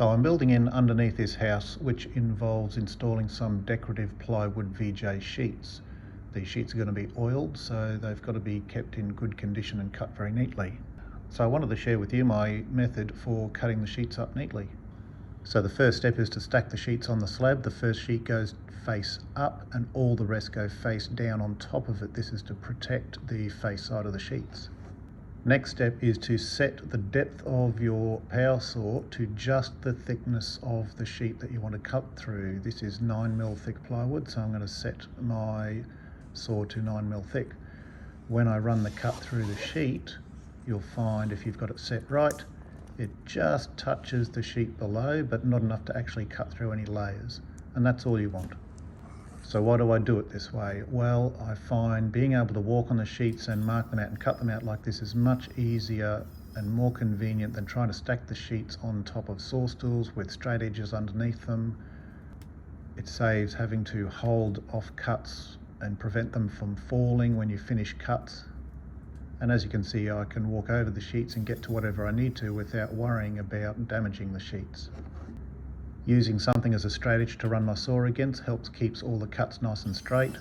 So I'm building in underneath this house, which involves installing some decorative plywood VJ sheets. These sheets are going to be oiled, so they've got to be kept in good condition and cut very neatly. So I wanted to share with you my method for cutting the sheets up neatly. So the first step is to stack the sheets on the slab. The first sheet goes face up and all the rest go face down on top of it. This is to protect the face side of the sheets. Next step is to set the depth of your power saw to just the thickness of the sheet that you want to cut through. This is 9mm thick plywood, so I'm going to set my saw to 9mm thick. When I run the cut through the sheet, you'll find if you've got it set right, it just touches the sheet below, but not enough to actually cut through any layers. And that's all you want. So why do I do it this way? Well, I find being able to walk on the sheets and mark them out and cut them out like this is much easier and more convenient than trying to stack the sheets on top of saw stools with straight edges underneath them. It saves having to hold off cuts and prevent them from falling when you finish cuts. And as you can see, I can walk over the sheets and get to whatever I need to without worrying about damaging the sheets. Using something as a straight edge to run my saw against keeps all the cuts nice and straight.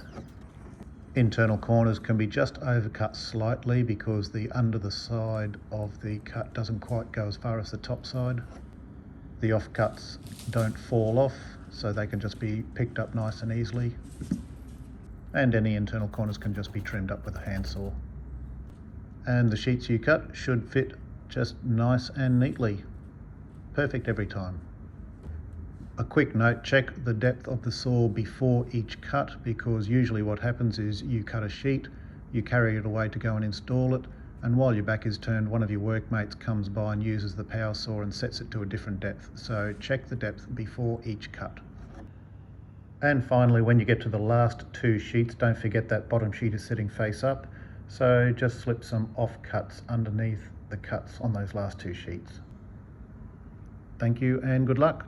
Internal corners can be just overcut slightly because the under the side of the cut doesn't quite go as far as the top side. The offcuts don't fall off, so they can just be picked up nice and easily. And any internal corners can just be trimmed up with a handsaw. And the sheets you cut should fit just nice and neatly. Perfect every time. A quick note, check the depth of the saw before each cut, because usually what happens is you cut a sheet, you carry it away to go and install it, and while your back is turned, one of your workmates comes by and uses the power saw and sets it to a different depth. So check the depth before each cut. And finally, when you get to the last two sheets, don't forget that bottom sheet is sitting face up, so just slip some off cuts underneath the cuts on those last two sheets. Thank you and good luck.